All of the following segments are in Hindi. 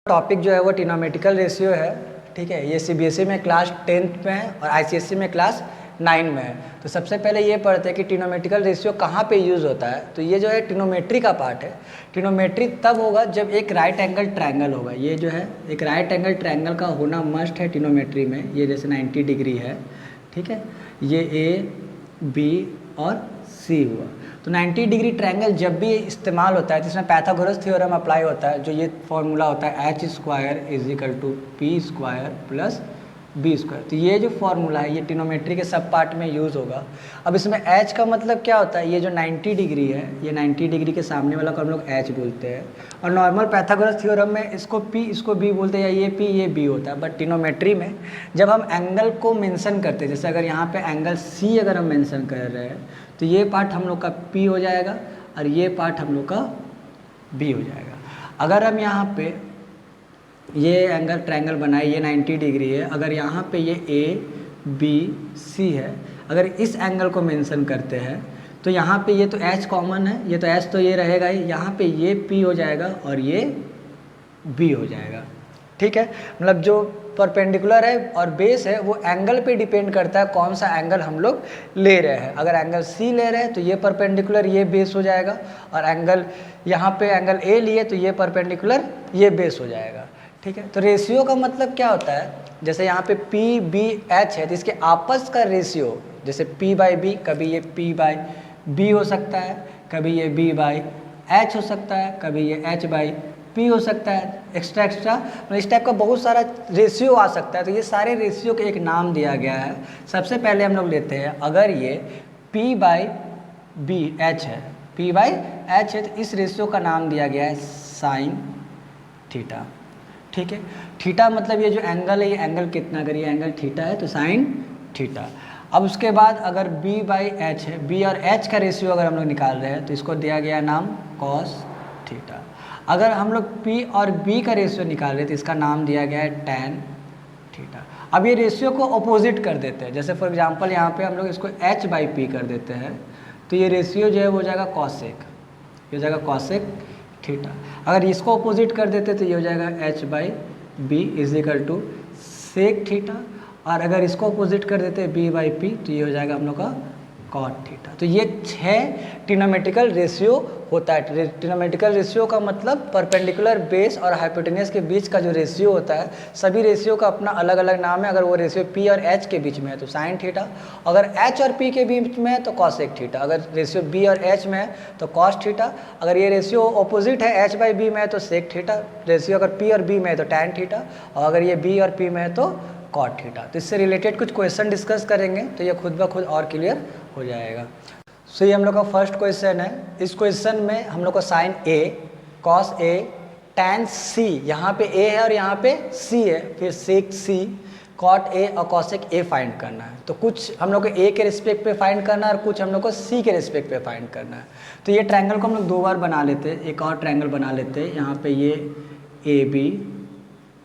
टॉपिक जो है वो ट्रिग्नोमेट्रिकल रेशियो है। ठीक है, ये सीबीएसई में क्लास 10th में है और आईसीएसई में क्लास 9 में है। तो सबसे पहले ये पढ़ते हैं कि ट्रिग्नोमेट्रिकल रेशियो कहाँ पे यूज़ होता है। तो ये जो है ट्रिग्नोमेट्री का पार्ट है। ट्रिग्नोमेट्री तब होगा जब एक राइट एंगल ट्रायंगल होगा। ये जो है एक राइट एंगल ट्रायंगल का होना मस्ट है ट्रिग्नोमेट्री में। ये जैसे 90 डिग्री है, ठीक है, ये ए बी और सी हुआ। तो 90 डिग्री ट्रायंगल जब भी इस्तेमाल होता है तो इसमें पाइथागोरस थ्योरम अप्लाई होता है, जो ये फॉर्मूला होता है h square is equal to P square plus B square. तो ये जो फॉर्मूला है ये ट्रिग्नोमेट्री के सब पार्ट में यूज़ होगा। अब इसमें h का मतलब क्या होता है, ये जो 90 डिग्री है, ये 90 डिग्री के सामने वाला को हम लोग h बोलते हैं। और नॉर्मल पाइथागोरस थ्योरम में इसको p इसको b बोलते हैं, या ये p ये b होता है। बट ट्रिग्नोमेट्री में जब हम एंगल को मेंशन करते हैं, जैसे अगर यहाँ पे एंगल c अगर हम मेंशन कर रहे हैं तो ये पार्ट हम लोग का p हो जाएगा और ये पार्ट हम लोग का b हो जाएगा। अगर हम यहाँ पे ये एंगल ट्रायंगल बनाए, ये 90 डिग्री है, अगर यहाँ पे ये a b c है, अगर इस एंगल को मेंशन करते हैं तो यहाँ पे ये तो h कॉमन है, ये तो h तो ये रहेगा ही, यहाँ पे ये p हो जाएगा और ये b हो जाएगा। ठीक है, मतलब जो परपेंडिकुलर है और बेस है वो एंगल पे डिपेंड करता है कौन सा एंगल हम लोग ले रहे हैं। अगर एंगल C ले रहे हैं तो ये परपेंडिकुलर ये बेस हो जाएगा, और एंगल यहाँ पे एंगल A लिए तो ये परपेंडिकुलर ये बेस हो जाएगा। ठीक है, तो रेशियो का मतलब क्या होता है, जैसे यहाँ पे P B H है तो इसके आपस का रेशियो, जैसे P बाई B, कभी ये P बाई B हो सकता है, कभी ये B बाई H हो सकता है, कभी ये H बाई P हो सकता है, एक्स्ट्रा मतलब इस टाइप का बहुत सारा रेशियो आ सकता है। तो ये सारे रेशियो को एक नाम दिया गया है। सबसे पहले हम लोग लेते हैं, अगर ये P बाई B H है, P बाई H है, तो इस रेशियो का नाम दिया गया है साइन थीटा। ठीक है, थीटा मतलब ये जो एंगल है, ये एंगल कितना, अगर ये एंगल थीटा है तो साइन थीटा। अब उसके बाद अगर B बाई H है, B और H का रेशियो अगर हम लोग निकाल रहे हैं तो इसको दिया गया नाम कॉस थीटा। अगर हम लोग P और B का रेशियो निकाल रहे हैं तो इसका नाम दिया गया है टैन थीटा। अब ये रेशियो को अपोजिट कर देते हैं, जैसे फॉर एग्जांपल यहाँ पे हम लोग इसको H बाई P कर देते हैं तो ये रेशियो जो है वो हो जाएगा कॉसेक, ये हो जाएगा कॉसेक थीटा। अगर इसको अपोजिट कर देते तो ये हो जाएगा H by B is equal to sec theta, और अगर इसको अपोजिट कर देते B बाई P तो ये हो जाएगा हम लोग का कॉट थीटा। तो ये 6 ट्रिग्नोमेट्रिकल रेशियो होता है। ट्रिग्नोमेट्रिकल रेशियो का मतलब परपेंडिकुलर बेस और हाइपोटेन्यूस के बीच का जो रेशियो होता है, सभी रेशियो का अपना अलग अलग नाम है। अगर वो रेशियो P और H के बीच में है तो साइन थीटा, अगर H और P के बीच में है तो कॉसेक थीटा, अगर रेशियो B और H में है तो कॉस थीटा, अगर ये रेशियो ऑपोजिट है H बाई B में है तो सेक थीटा, रेशियो अगर P और B में है तो टैन थीटा, और अगर ये B और P में है तो कॉट थीटा। तो इससे रिलेटेड कुछ क्वेश्चन डिस्कस करेंगे तो ये खुद ब खुद और क्लियर हो जाएगा। सो ये हम लोग का फर्स्ट क्वेश्चन है। इस क्वेश्चन में हम लोग को sine A, cos A, tan C, यहाँ पे A है और यहाँ पे C है, फिर सेक C, कॉट A और कॉसेक A फाइंड करना है। तो कुछ हम लोग को A के रिस्पेक्ट पे फाइंड करना है और कुछ हम लोग को C के रिस्पेक्ट पे फाइंड करना है। तो ये ट्रायंगल को हम लोग 2 बार बना लेते हैं, एक और ट्रायंगल बना लेते हैं। यहाँ पे ये AB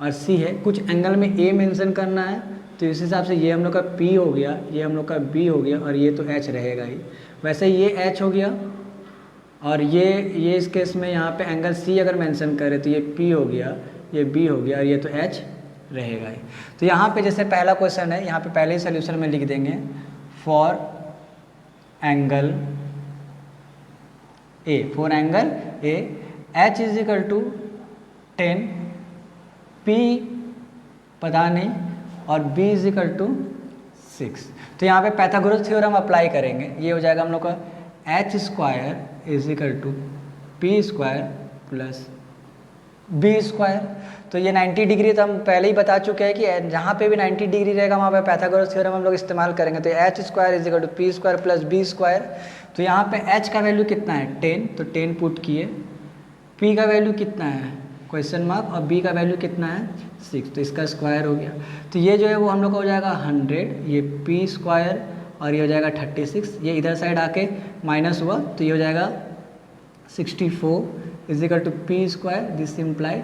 और C है, कुछ एंगल में A मेंशन करना है तो इस हिसाब से ये हम लोग का P हो गया, ये हम लोग का B हो गया, और ये तो H रहेगा ही। वैसे ये H हो गया, और ये इस केस में यहाँ पे एंगल C अगर मेंशन करें तो ये P हो गया, ये B हो गया, और ये तो H रहेगा ही। तो यहाँ पे जैसे पहला क्वेश्चन है, यहाँ पे पहले ही सोल्यूशन में लिख देंगे for angle A, for angle A H is equal to 10, P पता नहीं, और B इज इक्वल टू 6। तो यहाँ पे पाइथागोरस थ्योरम अप्लाई करेंगे, ये हो जाएगा हम लोग का H square is equal to P square plus B square. तो ये 90 डिग्री तो हम पहले ही बता चुके हैं कि जहाँ पे भी 90 डिग्री रहेगा वहाँ पे पाइथागोरस थ्योरम हम लोग इस्तेमाल करेंगे। तो H square is equal to P square plus B square. तो यहाँ पे H का वैल्यू कितना है 10, तो 10 पुट किए, P का वैल्यू कितना है क्वेश्चन मार्क, और B का वैल्यू कितना है 6, तो इसका स्क्वायर हो गया। तो ये जो है वो हम लोग का हो जाएगा 100, ये P स्क्वायर और ये हो जाएगा 36, ये इधर साइड आके माइनस हुआ तो ये हो जाएगा 64 is equal to P square, this imply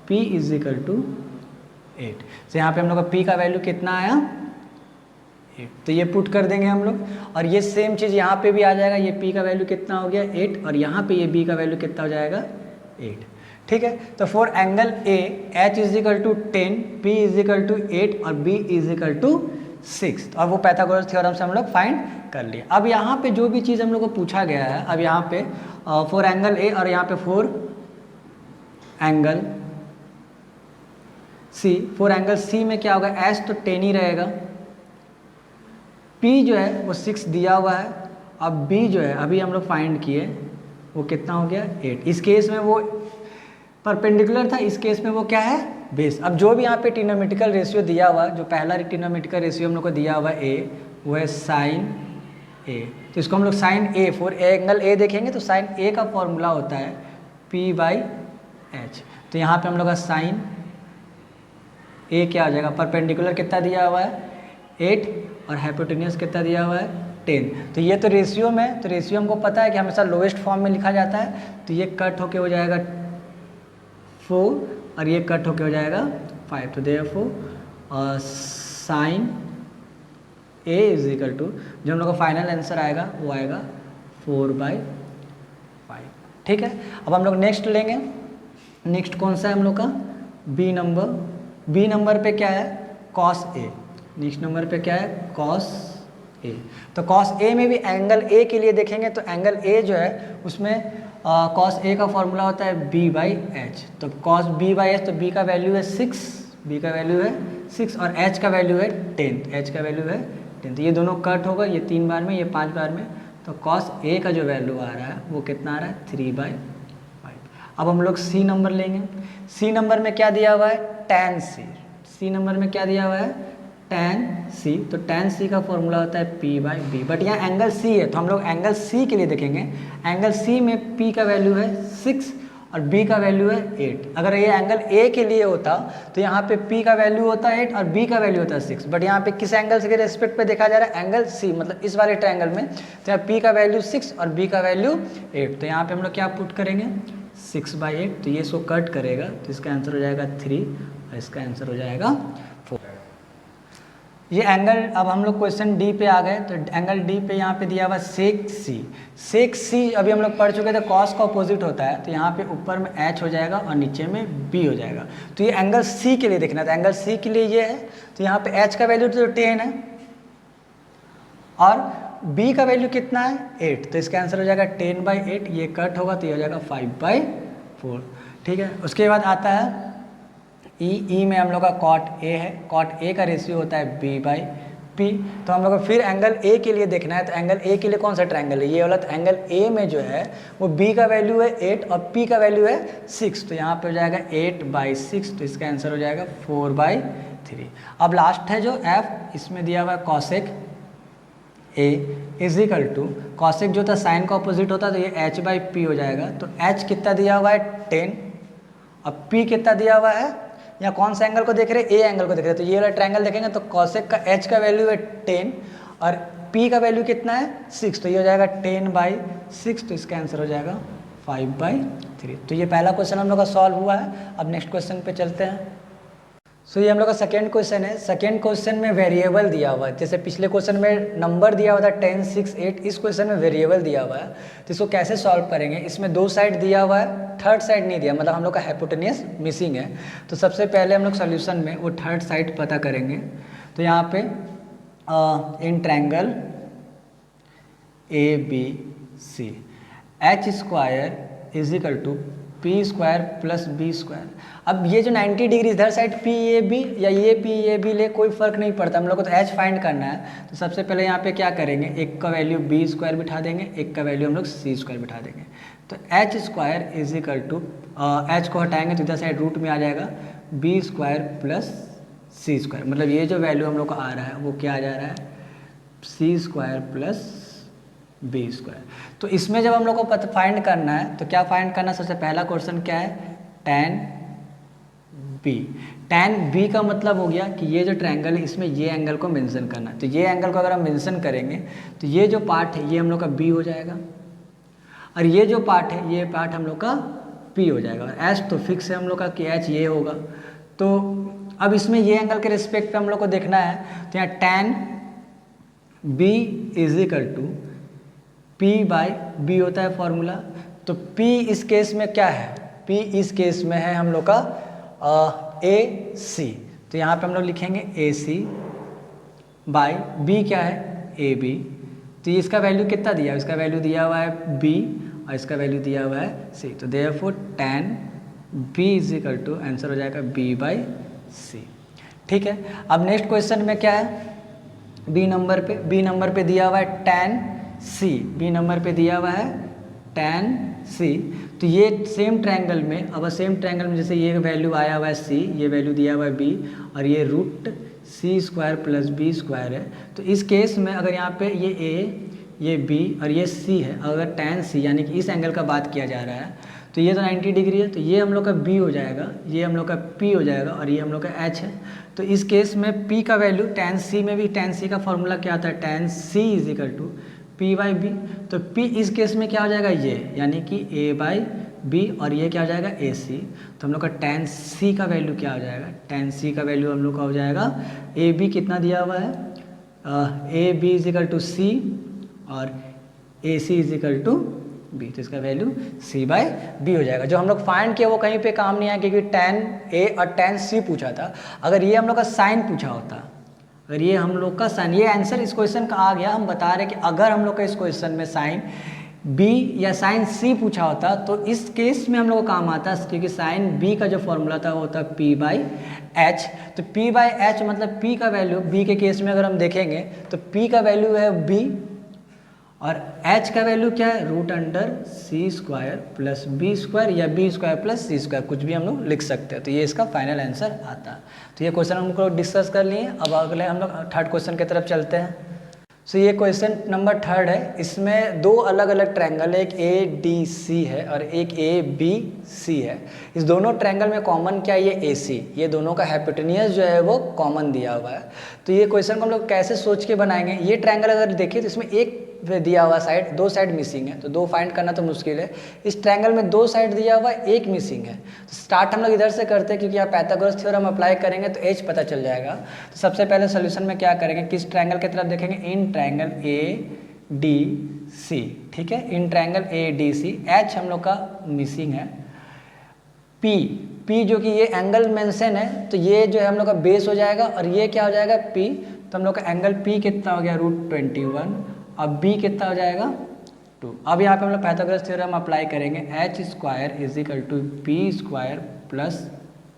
P is equal to 8। तो यहाँ पे हम लोग का P का वैल्यू कितना आया 8, तो ये पुट कर देंगे हम लोग, और ये सेम चीज़ यहाँ पे भी आ जाएगा। ये P का वैल्यू कितना हो गया 8, और यहाँ पे ये B का वैल्यू कितना हो जाएगा 8। ठीक है। तो for angle A H is equal to 10, P is equal to 8 और बी इज इक्वल टू 6। तो अब वो पैथागोरस थ्योरम से हम लोग फाइंड कर लिए। अब यहाँ पे जो भी चीज़ हम लोग को पूछा गया है, अब यहाँ पे फॉर एंगल ए और यहाँ पे for angle C, for angle C में क्या होगा, एच तो 10 ही रहेगा, पी जो है वो 6 दिया हुआ है, अब बी जो है अभी हम लोग फाइंड किए वो कितना हो गया 8। इस केस में वो परपेंडिकुलर था, इस केस में वो क्या है बेस। अब जो भी यहाँ पे ट्रिग्नोमेट्रिकल रेशियो दिया हुआ, जो पहला ट्रिग्नोमेट्रिकल रेशियो हम लोग को दिया हुआ ए, वो है साइन ए। तो इसको हम लोग sine A, for angle A देखेंगे तो साइन ए का फॉर्मूला होता है पी बाई एच। तो यहाँ पे हम लोग का साइन ए क्या हो जाएगा, परपेंडिकुलर कितना दिया हुआ है 8 और हाइपोटेन्यूस कितना दिया हुआ है 10। तो ये तो रेशियो में, तो रेशियो हमको पता है कि हमेशा लोएस्ट फॉर्म में लिखा जाता है, तो ये कट होके हो जाएगा 4 और ये कट होके हो जाएगा 5। तो therefore sine A is equal to, जो हम लोग का फाइनल आंसर आएगा वो आएगा 4/5। ठीक है। अब हम लोग नेक्स्ट लेंगे, नेक्स्ट कौन सा है हम लोग का बी नंबर। बी नंबर पे क्या है कॉस ए, नेक्स्ट नंबर पे क्या है कॉस ए। तो कॉस ए में भी एंगल ए के लिए देखेंगे तो एंगल ए जो है उसमें कॉस ए का फॉर्मूला होता है बी बाई एच। तो कॉस बी बाई एच, तो बी का वैल्यू है 6, बी का वैल्यू है 6 और एच का वैल्यू है 10, एच का वैल्यू है 10। तो ये दोनों कट होगा, ये 3 बार में, ये 5 बार में। तो कॉस ए का जो वैल्यू आ रहा है वो कितना आ रहा है 3/5। अब हम लोग सी नंबर लेंगे। सी नंबर में क्या दिया हुआ है tan सी, सी नंबर में क्या दिया हुआ है tan सी। तो tan सी का फॉर्मूला होता है P बाई बी, बट यहाँ एंगल सी है तो हम लोग एंगल सी के लिए देखेंगे। एंगल सी में P का वैल्यू है 6 और B का वैल्यू है 8। अगर ये एंगल A के लिए होता तो यहाँ पे P का वैल्यू होता है 8 और B का वैल्यू होता है 6, बट यहाँ पे किस एंगल के रेस्पेक्ट पे देखा जा रहा है एंगल C, मतलब इस वाले ट्रायंगल में। तो यहाँ P का वैल्यू 6 और B का वैल्यू 8। तो यहाँ पे हम लोग क्या पुट करेंगे 6/8। तो ये सो कट करेगा तो इसका आंसर हो जाएगा 3 और इसका आंसर हो जाएगा 4। ये एंगल, अब हम लोग क्वेश्चन डी पे आ गए। तो एंगल डी पे यहाँ पे दिया हुआ सेक सी। सेक सी अभी हम लोग पढ़ चुके थे, कॉस का अपोजिट होता है। तो यहाँ पे ऊपर में एच हो जाएगा और नीचे में बी हो जाएगा। तो ये एंगल सी के लिए देखना था, एंगल सी के लिए ये है। तो यहाँ पे एच का वैल्यू तो 10 है और बी का वैल्यू कितना है 8। तो इसका आंसर हो जाएगा 10/8। ये कट होगा तो ये हो जाएगा 5/4। ठीक है। उसके बाद आता है ई में हम लोग का कॉट ए है, कॉट ए का रेशियो होता है बी बाई पी। तो हम लोग को फिर एंगल ए के लिए देखना है। तो एंगल ए के लिए कौन सा ट्रायंगल है ये वाला। तो एंगल ए में जो है वो बी का वैल्यू है 8 और पी का वैल्यू है 6। तो यहाँ पे हो जाएगा 8/6। तो इसका आंसर हो जाएगा 4/3। अब लास्ट है जो एफ, इसमें दिया हुआ है cosec A is equal to, cosec जो था साइन का अपोजिट होता है तो ये h/p हो जाएगा। तो h कितना दिया हुआ है 10 और p कितना दिया हुआ है, यहाँ कौन सा एंगल को देख रहे हैं ए एंगल को देख रहे हैं। तो ये वाला ट्रायंगल देखेंगे तो कॉसेक का h का वैल्यू है 10 और p का वैल्यू कितना है 6। तो ये हो जाएगा 10/6। तो इसका आंसर हो जाएगा 5/3। तो ये पहला क्वेश्चन हम लोग का सॉल्व हुआ है। अब नेक्स्ट क्वेश्चन पे चलते हैं। सो ये हम लोग का सेकेंड क्वेश्चन है। सेकेंड क्वेश्चन में वेरिएबल दिया हुआ है। जैसे पिछले क्वेश्चन में नंबर दिया हुआ था 10, 6, 8, इस क्वेश्चन में वेरिएबल दिया हुआ है। तो इसको कैसे सॉल्व करेंगे, इसमें 2 साइड दिया हुआ है, थर्ड साइड नहीं दिया, मतलब हम लोग का हाइपोटेन्यूस मिसिंग है। तो सबसे पहले हम लोग सोल्यूशन में वो थर्ड साइड पता करेंगे। तो यहाँ पे in triangle ABC h² is equal to p² plus b²। अब ये जो 90 डिग्री इधर साइड PAB या ये PAB ले, कोई फर्क नहीं पड़ता, हम लोग को तो h फाइंड करना है। तो सबसे पहले यहाँ पे क्या करेंगे, एक का वैल्यू b² बिठा देंगे, एक का वैल्यू हम लोग c² बिठा देंगे। तो h² is equal to, h को हटाएंगे तो इधर साइड रूट में आ जाएगा b² प्लस c²। मतलब ये जो वैल्यू हम लोग को आ रहा है वो क्या आ जा रहा है c² प्लस b²। तो इसमें जब हम लोग को फाइंड करना है तो क्या फाइंड करना है, सबसे पहला क्वेश्चन क्या है tan b। tan b का मतलब हो गया कि ये जो ट्रायंगल है इसमें ये एंगल को मेंशन करना है। तो ये एंगल को अगर हम मेंशन करेंगे तो ये जो पार्ट है ये हम लोग का b हो जाएगा और ये जो पार्ट है ये पार्ट हम लोग का p हो जाएगा। और h तो फिक्स है हम लोग का कि h ये होगा। तो अब इसमें ये एंगल के रिस्पेक्ट पे हम लोग को देखना है। तो यहाँ tan b is equal to p/b होता है फॉर्मूला। तो p इस केस में क्या है P इस केस में है हम लोग का AC, तो यहाँ पे हम लोग लिखेंगे AC बाई B क्या है AB, तो इसका वैल्यू कितना दिया है, इसका वैल्यू दिया हुआ है B और इसका वैल्यू दिया हुआ है C, तो therefore tan B is equal to answer हो जाएगा B बाई C। ठीक है, अब नेक्स्ट क्वेश्चन में क्या है, बी नंबर पे दिया हुआ है tan C, बी नंबर पे दिया हुआ है tan C, तो ये सेम ट्रायंगल में, अब सेम ट्रायंगल में जैसे ये वैल्यू आया हुआ है C, ये वैल्यू दिया हुआ है B और ये root C square plus B square है, तो इस केस में अगर यहाँ पे ये A, ये B और ये C है, अगर tan C यानी कि इस एंगल का बात किया जा रहा है, तो ये तो 90 डिग्री है, तो ये हम लोग का B हो जाएगा, ये हम लोग का P हो जाएगा और ये हम लोग का H है। तो इस केस में P का वैल्यू tan C में भी tan C का फॉर्मूला क्या आता है, tan C is equal to P by B, तो P इस केस में क्या हो जाएगा ये, यानी कि A बाई B और ये क्या हो जाएगा AC, तो हम लोग का tan C का वैल्यू क्या हो जाएगा, tan C का वैल्यू हम लोग का हो जाएगा AB कितना दिया हुआ है, AB is equal to C और AC is equal to B, तो इसका वैल्यू C बाई B हो जाएगा। जो हम लोग फाइंड किया वो कहीं पे काम नहीं आया क्योंकि tan A और tan C पूछा था, अगर ये हम लोग का साइन पूछा होता, अगर ये हम लोग का साइन, ये आंसर इस क्वेश्चन का आ गया, हम बता रहे कि अगर हम लोग का इस क्वेश्चन में साइन B या साइन C पूछा होता तो इस केस में हम लोग को काम आता, क्योंकि साइन B का जो फॉर्मूला था वो होता P बाई H, तो P बाई H मतलब P का वैल्यू, B के केस में अगर हम देखेंगे तो P का वैल्यू है B और H का वैल्यू क्या है, root under C square plus B square या B square plus C square, कुछ भी हम लोग लिख सकते हैं, तो ये इसका फाइनल आंसर आता है। तो ये क्वेश्चन हम लोग डिस्कस कर लिए, अब अगले हम लोग थर्ड क्वेश्चन की तरफ चलते हैं। सो ये क्वेश्चन नंबर थर्ड है, इसमें दो अलग अलग ट्रायंगल है, एक ADC है और एक ABC है। इस दोनों ट्रायंगल में कॉमन क्या है, ये AC, ये दोनों का हाइपोटेनियस जो है वो कॉमन दिया हुआ है। तो ये क्वेश्चन को हम लोग कैसे सोच के बनाएंगे, ये ट्रायंगल अगर देखिए तो इसमें एक दिया हुआ साइड, दो साइड मिसिंग है, तो दो फाइंड करना तो मुश्किल है। इस ट्रायंगल में दो साइड दिया हुआ है, एक मिसिंग है, तो स्टार्ट हम लोग इधर से करते हैं क्योंकि यहाँ पाइथागोरस थ्योरम अप्लाई करेंगे तो H पता चल जाएगा। तो सबसे पहले सोल्यूशन में क्या करेंगे, किस ट्रायंगल की तरफ देखेंगे, इन ट्रायंगल ADC, ठीक है, इन ट्रायंगल ADC, H हम लोग का मिसिंग है, P जो कि ये एंगल मेंशन है, तो ये जो है हम लोग का बेस हो जाएगा और ये क्या हो जाएगा P, तो हम लोग का एंगल P कितना हो गया, √21, अब B कितना हो जाएगा 2। अब यहाँ पे हम लोग पाइथागोरस थ्योरम अप्लाई करेंगे, H square is equal to P square plus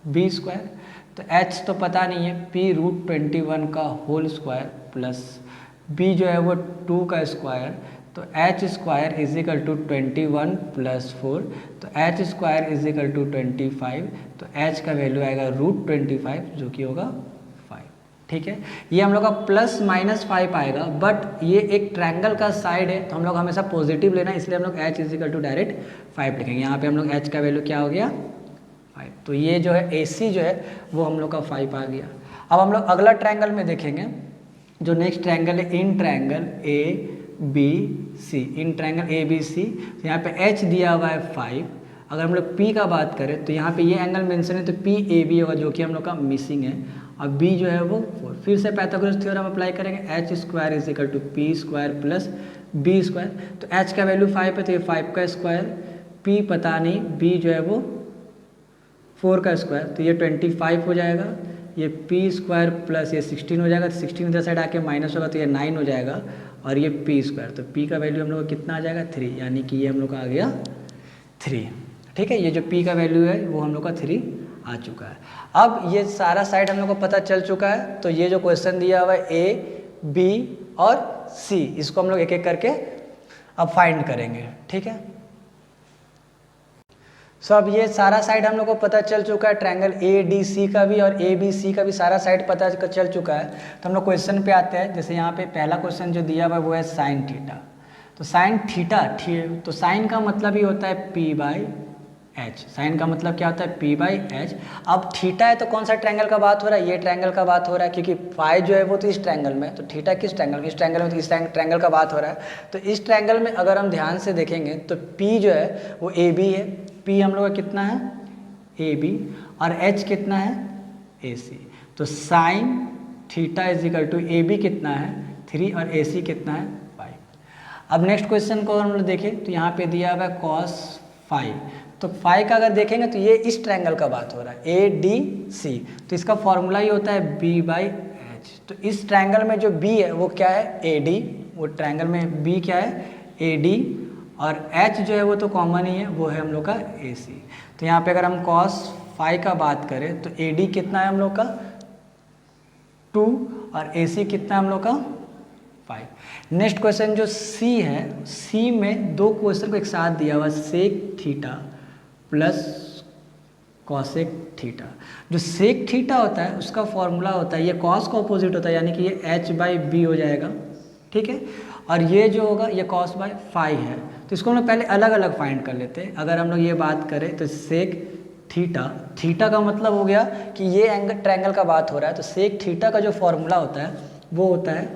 B square, तो H तो पता नहीं है, P √21 का होल स्क्वायर प्लस B जो है वो 2 का स्क्वायर, तो H square is equal to 21 plus 4, तो H square is equal to 25, तो H का वैल्यू आएगा √25 जो कि होगा 5। ठीक है, ये हम लोग का प्लस माइनस 5 आएगा, बट ये एक ट्रायंगल का साइड है तो हम लोग हमेशा पॉजिटिव लेना, इसलिए हम लोग H is equal to direct 5 लिखेंगे। यहाँ पे हम लोग H का वैल्यू क्या हो गया 5, तो ये जो है AC जो है वो हम लोग का 5 आ गया। अब हम लोग अगला ट्रायंगल में देखेंगे, जो नेक्स्ट ट्रायंगल है इन ट्रायंगल ABC, इन ट्रायंगल ABC, तो यहाँ पे H दिया हुआ है 5, अगर हम लोग P का बात करें तो यहाँ पे ये एंगल मेंशन है तो PAB होगा जो कि हम लोग का मिसिंग है, और B जो है वो 4। फिर से पाइथागोरस थ्योरम अप्लाई करेंगे, H square is equal to P square plus B square, तो H का वैल्यू 5 है तो ये 5 का स्क्वायर, P पता नहीं, B जो है वो 4 का स्क्वायर, तो ये 25 हो जाएगा, ये P स्क्वायर प्लस ये 16 हो जाएगा, तो 16 इधर साइड आके माइनस होगा तो ये 9 हो जाएगा, और ये P स्क्वायर, तो P का वैल्यू हम लोग का कितना आ जाएगा 3, यानी कि ये हम लोग का आ गया 3। ठीक है, ये जो P का वैल्यू है वो हम लोग का 3 आ चुका है। अब ये सारा साइड हम लोग को पता चल चुका है, तो ये जो क्वेश्चन दिया हुआ है A, B और C, इसको हम लोग एक एक करके अब फाइंड करेंगे। ठीक है, सो अब ये सारा साइड हम लोग को पता चल चुका है, ट्रायंगल ADC का भी और ABC का भी सारा साइड पता चल चुका है। तो हम लोग क्वेश्चन पे आते हैं, जैसे यहाँ पे पहला क्वेश्चन जो दिया हुआ है वो है साइन थीटा, तो साइन थीटा, तो साइन का मतलब ही होता है P बाई H, साइन का मतलब क्या होता है P बाई H। अब थीटा है तो कौन सा ट्रायंगल का बात हो रहा है, ये ट्रायंगल का बात हो रहा है, क्योंकि फाई जो है वो तो इस ट्रायंगल में, तो थीटा किस ट्रायंगल में, इस ट्रायंगल में, तो इस ट्रायंगल का बात हो रहा है। तो इस ट्रायंगल में अगर हम ध्यान से देखेंगे तो P जो है वो AB है, P हम लोग का कितना है AB, और H कितना है AC, तो sine theta is equal to AB कितना है 3 और AC कितना है 5। अब नेक्स्ट क्वेश्चन को हम लोग देखें तो यहाँ पे दिया हुआ है cos 5, तो फाई का अगर देखेंगे तो ये इस ट्रायंगल का बात हो रहा है ADC, तो इसका फॉर्मूला ही होता है B/H। तो इस ट्रायंगल में जो B है वो क्या है AD, वो ट्रायंगल में B क्या है AD, और H जो है वो तो कॉमन ही है, वो है हम लोग का AC। तो यहाँ पे अगर हम cos फाई का बात करें तो AD कितना है हम लोग का 2 और AC कितना है हम लोग का 5। नेक्स्ट क्वेश्चन जो C है, C में दो क्वेश्चन को एक साथ दिया हुआ sec theta plus cosec theta. जो सेक थीटा होता है उसका फॉर्मूला होता है, ये कॉस का अपोजिट होता है यानी कि ये H/B हो जाएगा, ठीक है, और ये जो होगा ये cos/फाई है। तो इसको हम लोग पहले अलग अलग फाइंड कर लेते हैं। अगर हम लोग ये बात करें तो सेक थीटा, थीटा का मतलब हो गया कि ये एंगल ट्रायंगल का बात हो रहा है, तो सेक थीटा का जो फॉर्मूला होता है वो होता है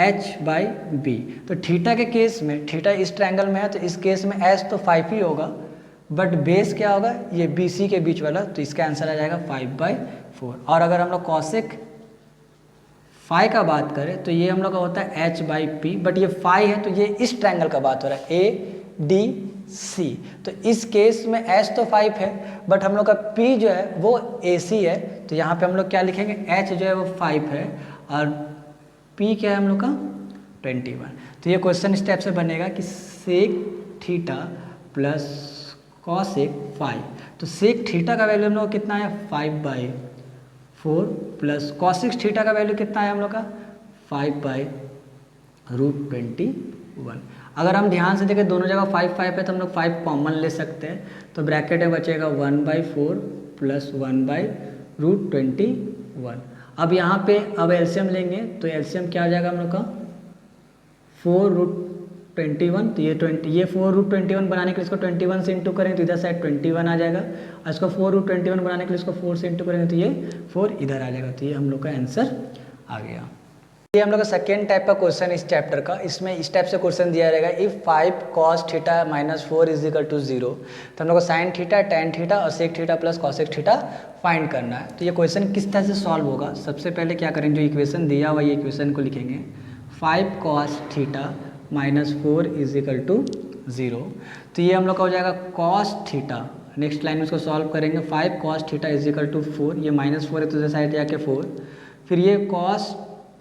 H/B। तो थीटा के केस में, थीटा इस ट्रायंगल में है तो इस केस में H तो 5 ही होगा, बट बेस क्या होगा ये BC के बीच वाला, तो इसका आंसर आ जाएगा 5/4। और अगर हम लोग कॉसेक फाई का बात करें तो ये हम लोग का होता है H/P, बट ये फाई है तो ये इस ट्रायंगल का बात हो रहा है ADC। तो इस केस में H तो 5 है बट हम लोग का P जो है वो AC है, तो यहाँ पे हम लोग क्या लिखेंगे H जो है वो 5 है और P क्या है हम लोग का 21। तो ये क्वेश्चन इस टाइप से बनेगा कि sec theta plus cosec phi. तो सेक थीटा का वैल्यू हम लोग कितना है 5/4 प्लस कॉसेक थीटा का वैल्यू कितना है हम लोग का 5/√21। अगर हम ध्यान से देखें दोनों जगह 5 है तो हम लोग 5 कॉमन ले सकते हैं, तो ब्रैकेट में बचेगा 1/4 प्लस 1/√21। अब यहाँ पे अब एलसीएम लेंगे तो एलसीएम क्या आ जाएगा हम लोग का 4√21। तो ये 4√21 बनाने के लिए इसको 21 से इंटू करेंगे तो इधर साइड 21 आ जाएगा, और इसको 4√21 बनाने के लिए इसको 4 से इंटू करेंगे तो ये 4 इधर आ जाएगा। तो ये हम लोग का आंसर आ गया। ये हम लोग का सेकेंड टाइप का क्वेश्चन इस चैप्टर का, इसमें इस टाइप से क्वेश्चन दिया रहेगा if 5 cos theta minus 4 is equal to 0, तो हम लोग को साइन थीटा, टेन थीटा और sec theta plus cosec theta find करना है। तो ये क्वेश्चन किस तरह से सॉल्व होगा, सबसे पहले क्या करेंगे जो इक्वेशन दिया हुआ ये इक्वेशन को लिखेंगे 5 cos theta minus 4 is equal to 0। तो ये हम लोग का हो जाएगा cos थीटा, नेक्स्ट लाइन में इसको सॉल्व करेंगे 5 cos theta is equal to 4, ये -4 है तो इधर साइड जाके 4, फिर ये cos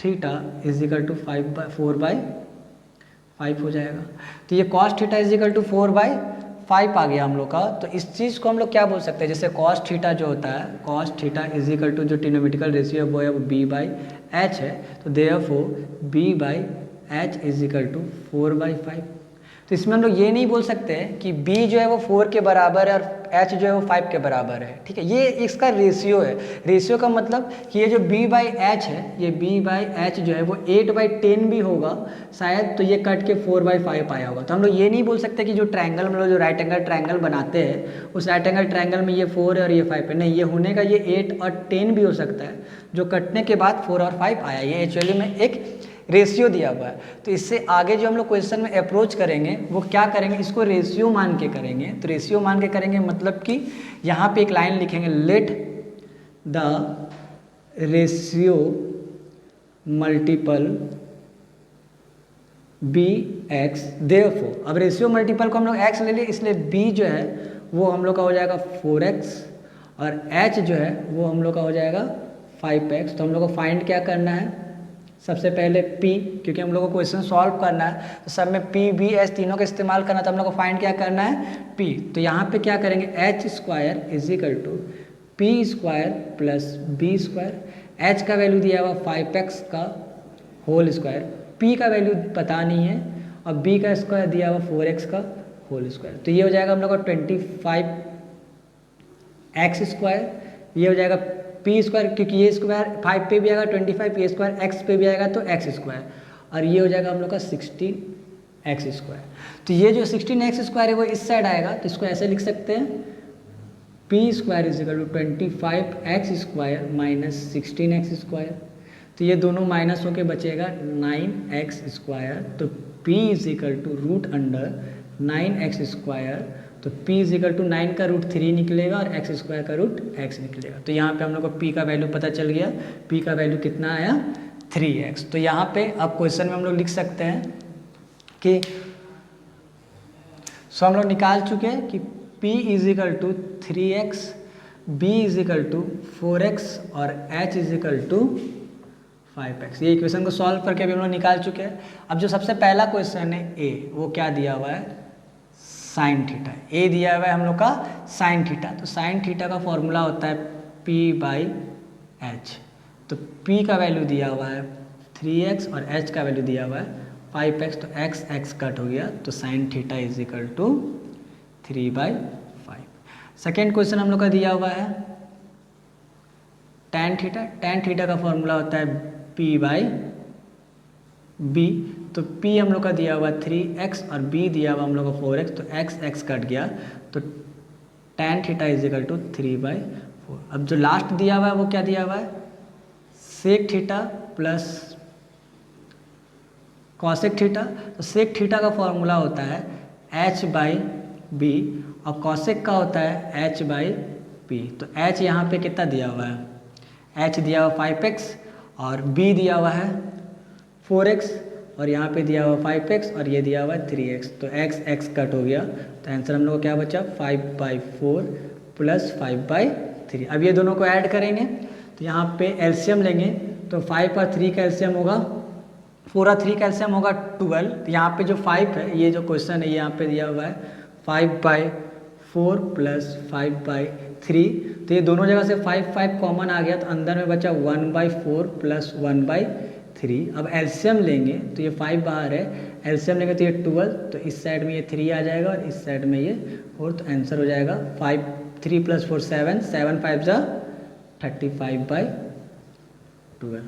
theta is equal to 4/5 हो जाएगा। तो ये cos theta is equal to 4/5 आ गया हम लोग का। तो इस चीज़ को हम लोग क्या बोल सकते हैं, जैसे cos थीटा जो होता है cos theta is equal to जो ट्रिग्नोमेट्रिकल रेशियो है वो है B/H है, तो therefore B/H is equal to 4/5। तो इसमें हम लोग ये नहीं बोल सकते कि B जो है वो 4 के बराबर है और H जो है वो 5 के बराबर है, ठीक है, ये इसका रेशियो है। रेशियो का मतलब कि ये जो B/H है, ये B/H जो है वो 8/10 भी होगा शायद, तो ये कट के 4/5 आया होगा। तो हम लोग ये नहीं बोल सकते कि जो ट्रायंगल में लोग जो राइट एंगल ट्रायंगल बनाते हैं उस राइट एंगल ट्रायंगल में ये 4 है और ये 5 है, नहीं, ये होने का ये 8 और 10 भी हो सकता है, जो कटने के बाद 4 और 5 आया, ये एक्चुअली में एक रेशियो दिया हुआ है। तो इससे आगे जो हम लोग क्वेश्चन में अप्रोच करेंगे वो क्या करेंगे, इसको रेशियो मान के करेंगे। तो रेशियो मान के करेंगे मतलब कि यहाँ पे एक लाइन लिखेंगे let the ratio multiple BX therefore. अब रेशियो मल्टीपल को हम लोग x ले लिए, इसलिए B जो है वो हम लोग का हो जाएगा 4x और H जो है वो हम लोग का हो जाएगा 5x। तो हम लोग को फाइंड क्या करना है, सबसे पहले P, क्योंकि हम लोग को क्वेश्चन सॉल्व करना है तो सब में P, B, H तीनों का इस्तेमाल करना है, तो हम लोग को फाइंड क्या करना है P। तो यहाँ पे क्या करेंगे H square is equal to P square plus B square. H का वैल्यू दिया हुआ 5x का होल स्क्वायर, P का वैल्यू पता नहीं है और B का स्क्वायर दिया हुआ 4x का होल स्क्वायर। तो ये हो जाएगा हम लोग का 25x स्क्वायर, ये हो जाएगा P स्क्वायर, क्योंकि ये स्क्वायर 5 पे भी आएगा 25, ये स्क्वायर x पे भी आएगा तो x स्क्वायर, और ये हो जाएगा हम लोग का 16x स्क्वायर। तो ये जो 16x स्क्वायर है वो इस साइड आएगा, तो इसको ऐसे लिख सकते हैं P square is equal to 25x square minus 16x square. तो ये दोनों माइनस होके बचेगा 9x स्क्वायर, तो P is equal to √9x square. तो P इज इक्वल टू 9 का √3 निकलेगा और x स्क्वायर का √x निकलेगा। तो यहाँ पे हम लोग को P का वैल्यू पता चल गया, P का वैल्यू कितना आया 3x। तो यहाँ पे अब क्वेश्चन में हम लोग लिख सकते हैं कि हम लोग निकाल चुके हैं कि P is equal to 3x, B is equal to 4x और H is equal to 5x। ये इक्वेशन को सॉल्व करके अभी हम लोग निकाल चुके हैं। अब जो सबसे पहला क्वेश्चन है A, वो क्या दिया हुआ है, साइन थीटा। A दिया हुआ है हम लोग का साइन थीटा। तो साइन थीटा का फॉर्मूला होता है P/H। तो P का वैल्यू दिया हुआ है 3x और H का वैल्यू दिया हुआ है 5x। तो x कट हो गया, तो sine theta is equal to 3/5। Second question हम लोग का दिया हुआ है tan थीटा। tan थीटा का फॉर्मूला होता है P/B। तो P हम लोग का दिया हुआ 3x और B दिया हुआ हम लोग का 4x। तो x कट गया, तो tan theta is equal to 3/4। अब जो लास्ट दिया हुआ है वो क्या दिया हुआ है, sec theta plus cosec theta. तो सेक थीटा का फॉर्मूला होता है h/b और कॉसेक का होता है h/p। तो h यहाँ पे कितना दिया हुआ है, h दिया हुआ 5x और b दिया हुआ है 4x और यहाँ पे दिया हुआ 5x और ये दिया हुआ है 3x। तो x कट हो गया, तो आंसर हम लोग को क्या बचा 5/4 प्लस 5/3। अब ये दोनों को ऐड करेंगे तो यहाँ पे एलसीएम लेंगे, तो 5 और 3 का एलसीएम होगा 4 और 3 का एलसीएम होगा 12। तो यहाँ पे जो 5 है, ये जो क्वेश्चन है ये यहाँ पे दिया हुआ है 5/4 प्लस 5/3। तो ये दोनों जगह से 5 कॉमन आ गया, तो अंदर में बचा 1/4 प्लस 1/3। अब एलसीएम लेंगे तो ये 5 बाहर है, एलसीएम लेंगे तो ये 12, तो इस साइड में ये 3 आ जाएगा और इस साइड में ये 4। तो आंसर हो जाएगा 3 + 4 7, 7 5 जा 35/12।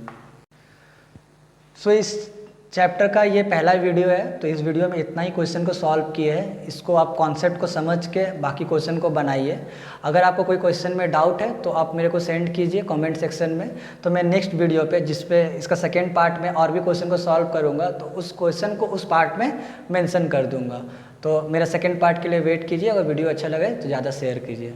सो इस चैप्टर का ये पहला वीडियो है। तो इस वीडियो में इतना ही क्वेश्चन को सॉल्व किए हैं। इसको आप कॉन्सेप्ट को समझ के बाकी क्वेश्चन को बनाइए। अगर आपको कोई क्वेश्चन में डाउट है तो आप मेरे को सेंड कीजिए कमेंट सेक्शन में। तो मैं नेक्स्ट वीडियो पे, जिस पे इसका सेकेंड पार्ट में और भी क्वेश्चन को सॉल्व करूँगा, तो उस क्वेश्चन को उस पार्ट में मेंशन कर दूँगा। तो मेरा सेकेंड पार्ट के लिए वेट कीजिए। अगर वीडियो अच्छा लगे तो ज़्यादा शेयर कीजिए।